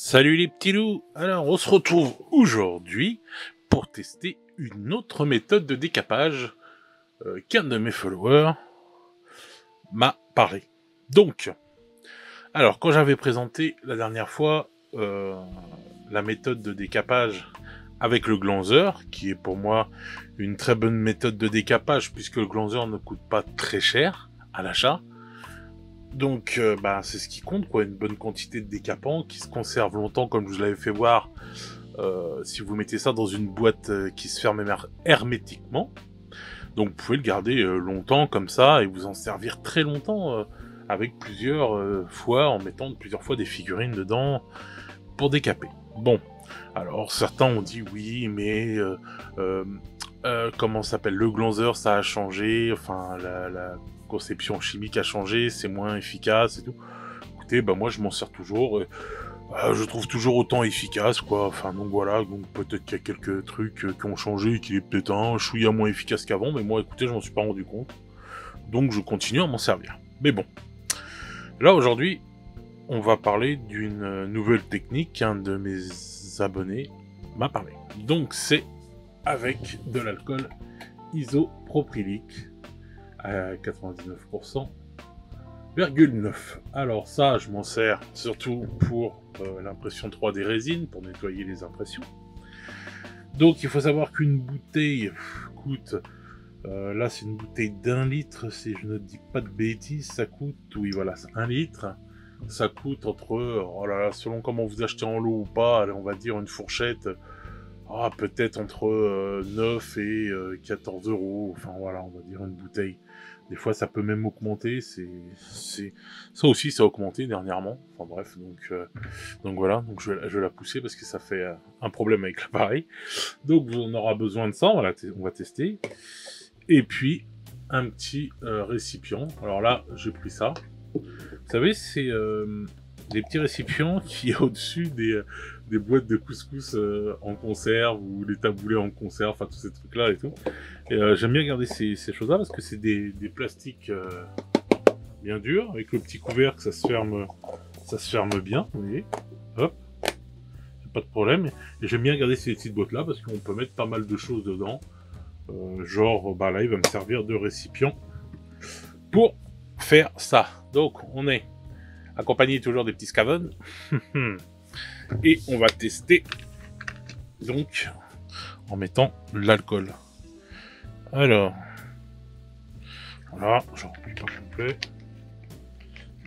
Salut les petits loups. Alors on se retrouve aujourd'hui pour tester une autre méthode de décapage qu'un de mes followers m'a parlé. Donc, alors quand j'avais présenté la dernière fois la méthode de décapage avec le glanzer, qui est pour moi une très bonne méthode de décapage puisque le glanzer ne coûte pas très cher à l'achat. Donc, c'est ce qui compte, quoi, une bonne quantité de décapant qui se conserve longtemps, comme je vous l'avais fait voir. Si vous mettez ça dans une boîte qui se ferme hermétiquement, donc vous pouvez le garder longtemps comme ça et vous en servir très longtemps avec plusieurs fois, en mettant plusieurs fois des figurines dedans pour décaper. Bon, alors certains ont dit oui, mais comment ça s'appelle, le glanzer ça a changé, enfin la conception chimique a changé, c'est moins efficace et tout. Écoutez, moi je m'en sers toujours, je trouve toujours autant efficace, quoi. Enfin donc voilà, donc peut-être qu'il y a quelques trucs qui ont changé et qu'il est peut-être un chouïa moins efficace qu'avant, mais moi écoutez, je m'en suis pas rendu compte. Donc je continue à m'en servir. Mais bon, là aujourd'hui, on va parler d'une nouvelle technique qu'un de mes abonnés m'a parlé. Donc c'est avec de l'alcool isopropylique à 99,9%. Alors ça, je m'en sers surtout pour l'impression 3D résine, pour nettoyer les impressions. Donc il faut savoir qu'une bouteille coûte, là c'est une bouteille d'1 litre, si je ne dis pas de bêtises, ça coûte, oui voilà, c'est 1 litre. Ça coûte entre, oh là là, selon comment vous achetez en lot ou pas, allez, on va dire une fourchette, peut-être entre 9 et 14 euros, enfin voilà, on va dire une bouteille. Des fois ça peut même augmenter, ça aussi ça a augmenté dernièrement, enfin bref, donc voilà, donc je vais la pousser parce que ça fait un problème avec l'appareil. Donc on aura besoin de ça, on va tester. Et puis un petit récipient, alors là j'ai pris ça. Vous savez, c'est des petits récipients qui est au-dessus des boîtes de couscous en conserve ou les taboulés en conserve, enfin tous ces trucs-là et tout. Et j'aime bien garder ces choses-là parce que c'est des plastiques bien durs, avec le petit couvercle, ça se ferme bien, vous voyez. Hop, pas de problème. Et j'aime bien garder ces petites boîtes-là parce qu'on peut mettre pas mal de choses dedans. Genre, là, il va me servir de récipient pour faire ça. Donc, on est accompagné toujours des petits Skaven. Et on va tester, donc, en mettant l'alcool. Alors, voilà, j'en remplis pas complet.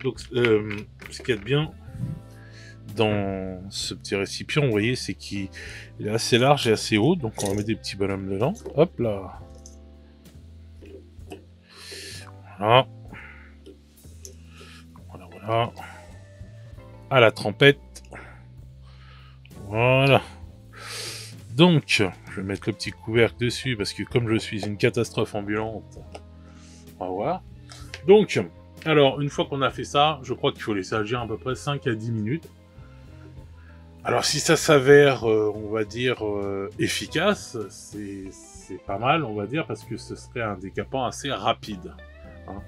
Donc, ce qu'il y a de bien dans ce petit récipient, vous voyez, c'est qu'il est assez large et assez haut. Donc, on va mettre des petits bonhommes dedans. Hop là. Voilà. Voilà. À la trempette. Voilà. Donc, je vais mettre le petit couvercle dessus parce que comme je suis une catastrophe ambulante, on va voir. Donc, alors, une fois qu'on a fait ça, je crois qu'il faut laisser agir à peu près 5 à 10 minutes. Alors, si ça s'avère, on va dire, efficace, c'est pas mal, on va dire, parce que ce serait un décapant assez rapide. Hein.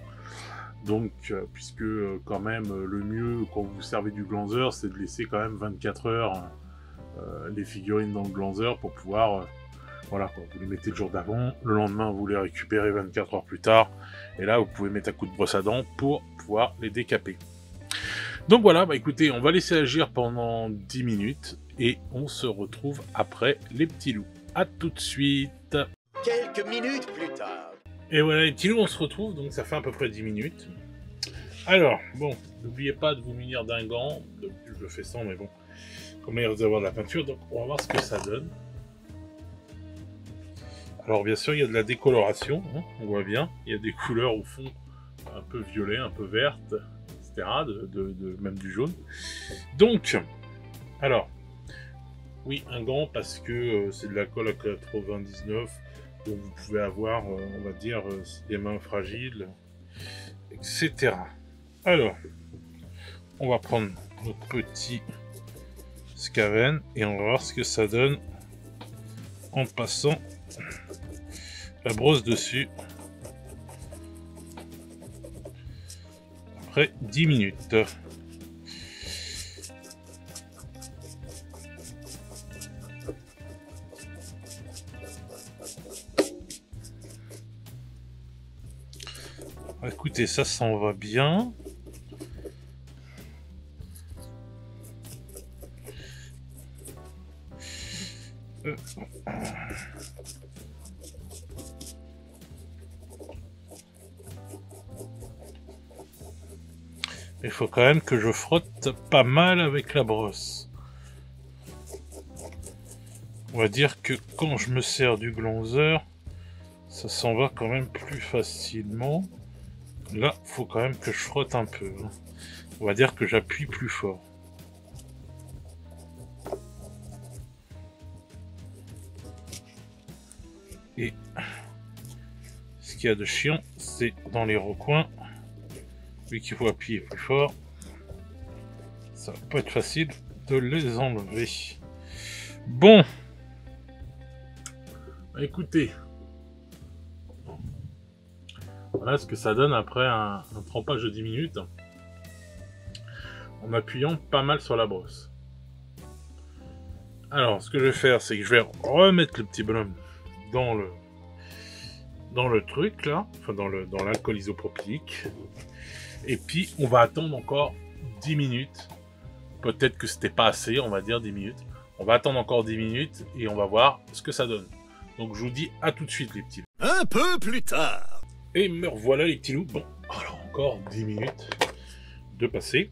Donc, puisque quand même, le mieux quand vous servez du glanzer, c'est de laisser quand même 24 heures les figurines dans le glanzer pour pouvoir, voilà, quoi, vous les mettez le jour d'avant, le lendemain vous les récupérez 24 heures plus tard, et là vous pouvez mettre un coup de brosse à dents pour pouvoir les décaper. Donc voilà, écoutez, on va laisser agir pendant 10 minutes, et on se retrouve après les petits loups. A tout de suite. Quelques minutes plus tard. Et voilà les petits loups, on se retrouve, donc ça fait à peu près 10 minutes. Alors, bon, n'oubliez pas de vous munir d'un gant, je le fais sans, mais bon, comme là il risque d'avoir de la peinture, donc on va voir ce que ça donne. Alors bien sûr, il y a de la décoloration, hein, on voit bien, il y a des couleurs au fond un peu violet, un peu verte, etc., même du jaune. Donc, alors, oui, un gant parce que c'est de l'alcool à 99, donc vous pouvez avoir, on va dire, des mains fragiles, etc. Alors, on va prendre notre petit Skaven et on va voir ce que ça donne en passant la brosse dessus après 10 minutes. Écoutez, ça s'en va bien. Il faut quand même que je frotte pas mal avec la brosse. On va dire que quand je me sers du glonzer, ça s'en va quand même plus facilement. Là, faut quand même que je frotte un peu. On va dire que j'appuie plus fort. Et ce qu'il y a de chiant, c'est dans les recoins. Vu qu'il faut appuyer plus fort, ça va pas être facile de les enlever. Bon, écoutez, voilà ce que ça donne après un trempage de 10 minutes en appuyant pas mal sur la brosse. Alors, ce que je vais faire, c'est que je vais remettre le petit bonhomme dans le truc là, enfin dans l'alcool isopropylique. Et puis, on va attendre encore 10 minutes. Peut-être que c'était pas assez, on va dire 10 minutes. On va attendre encore 10 minutes et on va voir ce que ça donne. Donc, je vous dis à tout de suite, les petits loups. Un peu plus tard. Et me revoilà, les petits loups. Bon, alors encore 10 minutes de passer.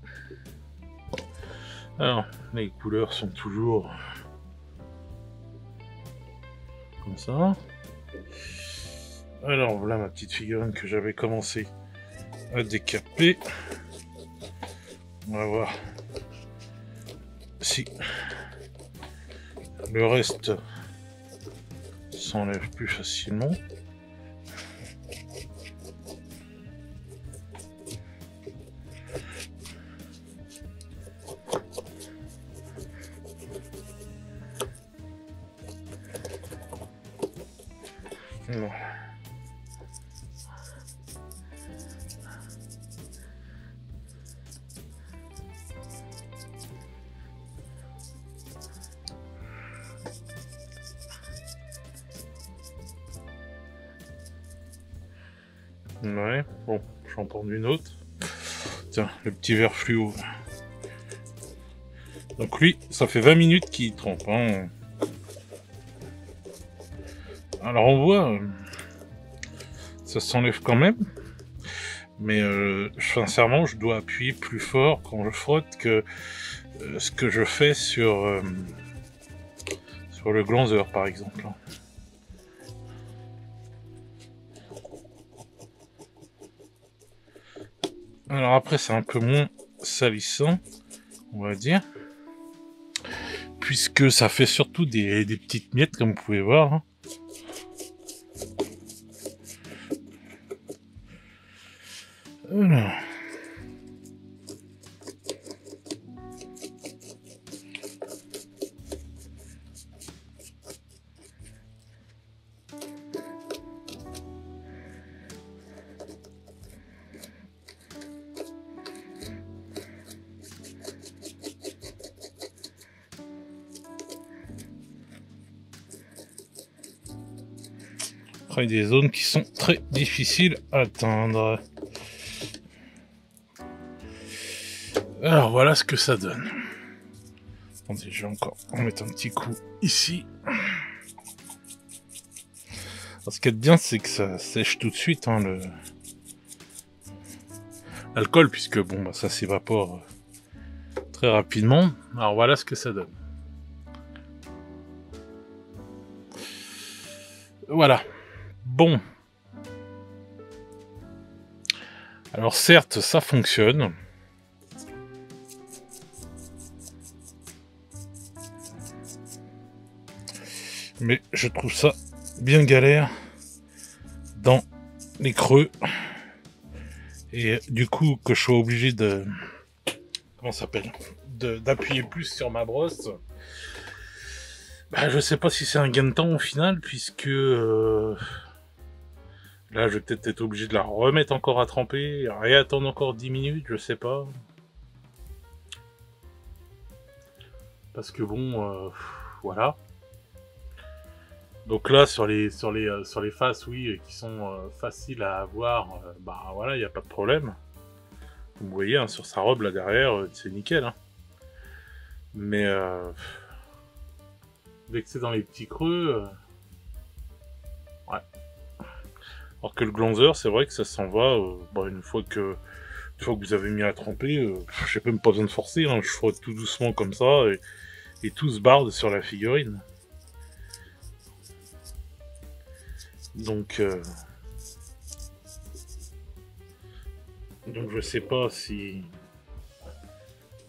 Alors, les couleurs sont toujours comme ça. Alors, voilà ma petite figurine que j'avais commencé à décaper. On va voir si le reste s'enlève plus facilement. Non. Ouais, bon, j'en prends une autre. Tiens, le petit verre fluo. Donc lui, ça fait 20 minutes qu'il trempe. Hein. Alors on voit, ça s'enlève quand même. Mais sincèrement, je dois appuyer plus fort quand je frotte que ce que je fais sur le glonzer par exemple. Alors après, c'est un peu moins salissant, on va dire. Puisque ça fait surtout des petites miettes, comme vous pouvez voir. Hein. Alors. Après, des zones qui sont très difficiles à atteindre. Alors voilà ce que ça donne. Attendez, je vais encore en mettre un petit coup ici. Alors, ce qui est bien, c'est que ça sèche tout de suite hein, l'alcool, puisque bon, bah, ça s'évapore très rapidement. Alors voilà ce que ça donne. Voilà. Bon. Alors certes, ça fonctionne. Mais je trouve ça bien galère dans les creux. Et du coup, que je sois obligé de... Comment ça s'appelle ? D'appuyer plus sur ma brosse. Bah, je sais pas si c'est un gain de temps au final, puisque... là, je vais peut-être être obligé de la remettre encore à tremper, et attendre encore 10 minutes, je sais pas. Parce que bon, voilà. Donc là, sur les faces, oui, qui sont faciles à avoir, bah voilà, il n'y a pas de problème. Comme vous voyez, hein, sur sa robe, là derrière, c'est nickel. Hein. Mais dès que c'est dans les petits creux, ouais. Alors que le glonzer, c'est vrai que ça s'en va, bah, une fois que vous avez mis à tremper, j'ai même pas besoin de forcer, hein, je frotte tout doucement comme ça, et tout se barde sur la figurine. Donc je sais pas si...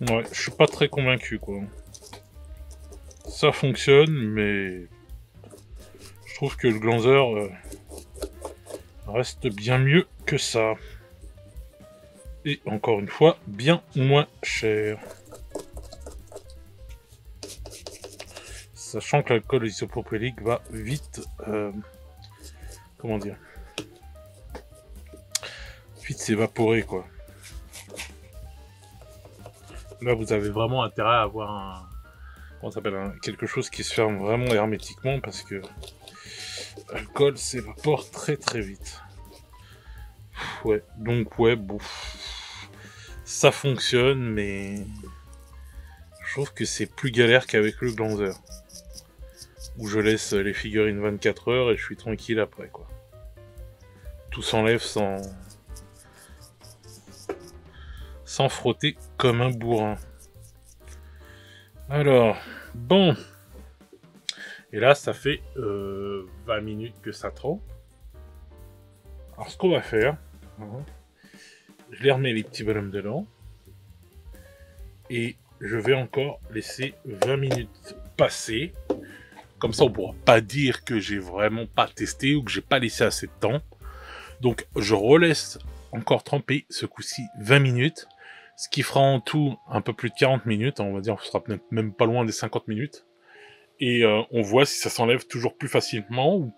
Ouais, je suis pas très convaincu, quoi. Ça fonctionne, mais... Je trouve que le glonzer reste bien mieux que ça. Et encore une fois, bien moins cher. Sachant que l'alcool isopropylique va vite... comment dire, vite s'évaporer, quoi. Là, vous avez vraiment intérêt à avoir un... Comment ça s'appelle, quelque chose qui se ferme vraiment hermétiquement, parce que l'alcool s'évapore très très vite. Ouais, donc ouais, bon... Ça fonctionne, mais... Je trouve que c'est plus galère qu'avec le glonzer. Où je laisse les figurines 24 heures et je suis tranquille après, quoi. Tout s'enlève sans frotter comme un bourrin. Alors, bon. Et là, ça fait 20 minutes que ça trempe. Alors, ce qu'on va faire, je les remets les petits bonhommes dedans. Et je vais encore laisser 20 minutes passer. Comme ça, on pourra pas dire que j'ai vraiment pas testé ou que j'ai pas laissé assez de temps. Donc, je relaisse encore tremper ce coup-ci 20 minutes. Ce qui fera en tout un peu plus de 40 minutes. On va dire, on sera peut-être même pas loin des 50 minutes. Et on voit si ça s'enlève toujours plus facilement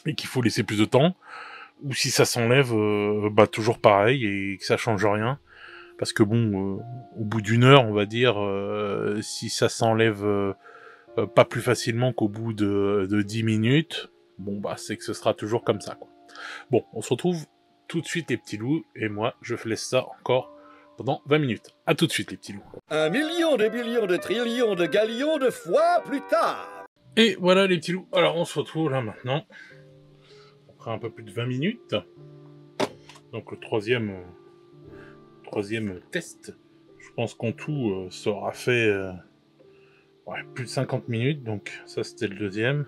et qu'il faut laisser plus de temps. Ou si ça s'enlève bah, toujours pareil et que ça change rien. Parce que bon, au bout d'une heure, on va dire, si ça s'enlève pas plus facilement qu'au bout de 10 minutes, bon bah c'est que ce sera toujours comme ça, quoi. Bon, on se retrouve tout de suite les petits loups, et moi je laisse ça encore pendant 20 minutes. A tout de suite les petits loups. 1 million de billions de trillions de galions de fois plus tard. Et voilà les petits loups, alors on se retrouve là maintenant. Après un peu plus de 20 minutes. Donc le troisième test. Je pense qu'en tout ça aura fait ouais, plus de 50 minutes, donc ça c'était le deuxième.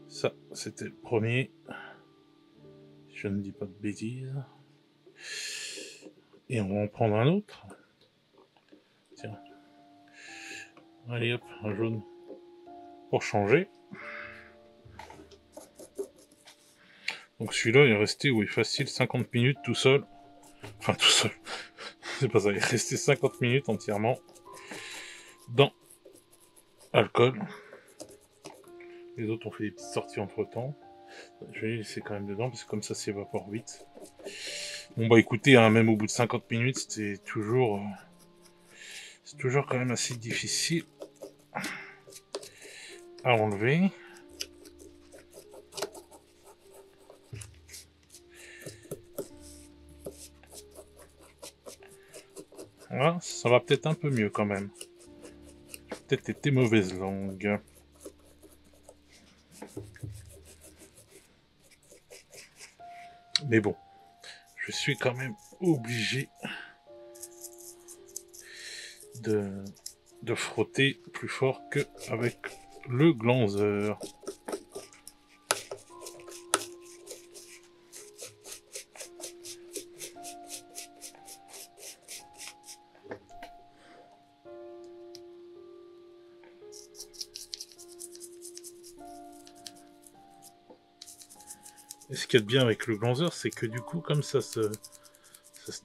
Ça, c'était le premier. Je ne dis pas de bêtises. Et on va en prendre un autre. Tiens. Allez hop, un jaune. Pour changer. Donc celui-là il est resté, oui, facile, 50 minutes tout seul. Enfin tout seul. C'est pas ça, il est resté 50 minutes entièrement dans l'alcool. Les autres ont fait des petites sorties entre temps. Je vais les laisser quand même dedans parce que comme ça s'évapore vite. Bon bah écoutez, hein, même au bout de 50 minutes, c'est toujours quand même assez difficile à enlever. Voilà, ça va peut-être un peu mieux quand même. Peut-être été mauvaise langue. Mais bon, je suis quand même obligé de frotter plus fort qu'avec le glonzer. Et ce qu'il y a de bien avec le glonzer, c'est que du coup, comme ça se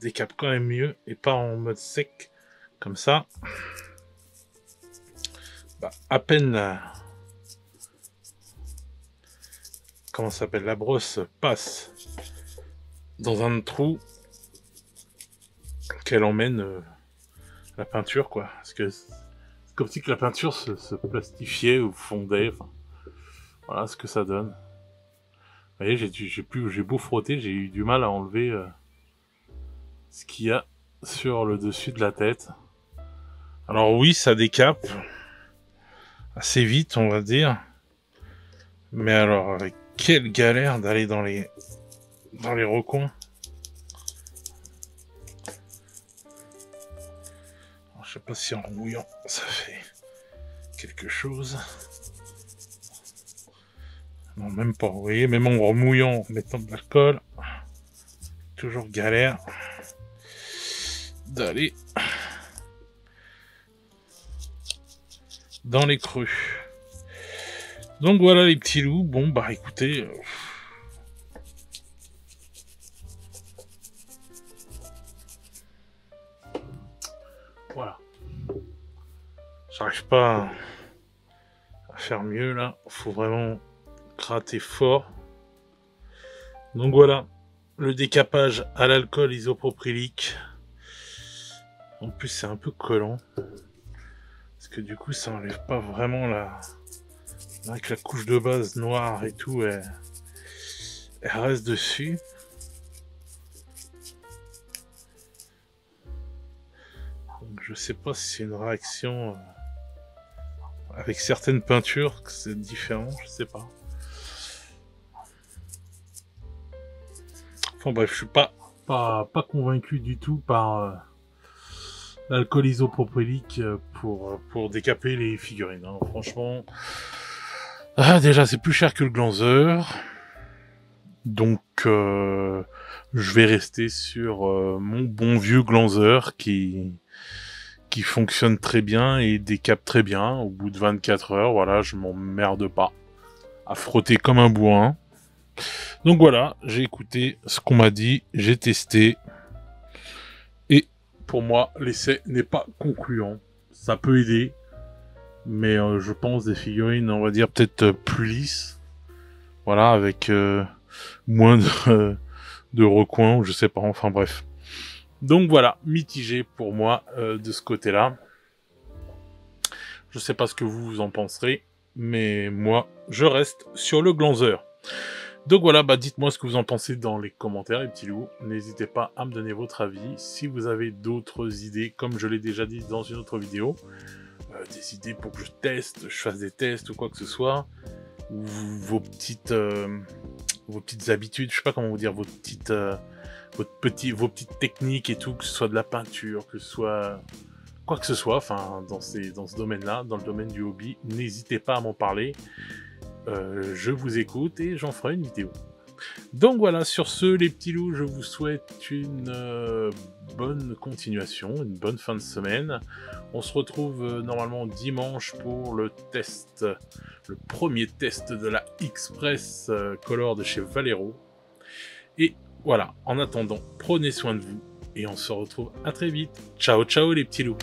décape quand même mieux et pas en mode sec comme ça. Bah, à peine comment ça s'appelle, la brosse passe dans un trou qu'elle emmène la peinture, quoi. Parce que comme si que la peinture se plastifiait ou fondait. Enfin, voilà ce que ça donne. Vous voyez, j'ai beau frotter, j'ai eu du mal à enlever ce qu'il y a sur le dessus de la tête. Alors oui, ça décape assez vite, on va dire. Mais alors, avec quelle galère d'aller dans les recoins. Alors, je sais pas si en mouillant, ça fait quelque chose. Non, même pas. Vous voyez, même en remouillant, en mettant de l'alcool, toujours galère d'aller dans les creux. Donc voilà les petits loups. Bon bah écoutez, voilà. J'arrive pas à faire mieux là. Faut vraiment gratter fort. Donc voilà, le décapage à l'alcool isopropylique. En plus c'est un peu collant. Parce que du coup ça enlève pas vraiment la... Avec la couche de base noire et tout, elle reste dessus. Donc, je sais pas si c'est une réaction avec certaines peintures que c'est différent, je sais pas. Enfin bref, je suis pas convaincu du tout par l'alcool isopropylique pour décaper les figurines. Hein. Franchement, déjà c'est plus cher que le Glanzeur. Donc je vais rester sur mon bon vieux Glanzeur qui fonctionne très bien et décape très bien. Au bout de 24 heures, voilà, je m'emmerde pas à frotter comme un bourrin. Donc voilà, j'ai écouté ce qu'on m'a dit, j'ai testé. Et pour moi, l'essai n'est pas concluant. Ça peut aider, mais je pense des figurines, on va dire, peut-être plus lisses. Voilà, avec moins de recoins, je sais pas, enfin bref. Donc voilà, mitigé pour moi de ce côté-là. Je sais pas ce que vous en penserez, mais moi, je reste sur le Glanzeur. Donc voilà, bah dites-moi ce que vous en pensez dans les commentaires, les petits loups. N'hésitez pas à me donner votre avis. Si vous avez d'autres idées, comme je l'ai déjà dit dans une autre vidéo, des idées pour que je teste, je fasse des tests ou quoi que ce soit, ou vos petites habitudes, je sais pas comment vous dire, vos petites techniques et tout, que ce soit de la peinture, que ce soit quoi que ce soit, enfin dans ce domaine-là, dans le domaine du hobby, n'hésitez pas à m'en parler. Je vous écoute et j'en ferai une vidéo. Donc voilà, sur ce les petits loups, je vous souhaite une bonne continuation, une bonne fin de semaine. On se retrouve normalement dimanche pour le test, le premier test de la X-Press Color de chez Valero. Et voilà, en attendant, prenez soin de vous et on se retrouve à très vite. Ciao ciao les petits loups.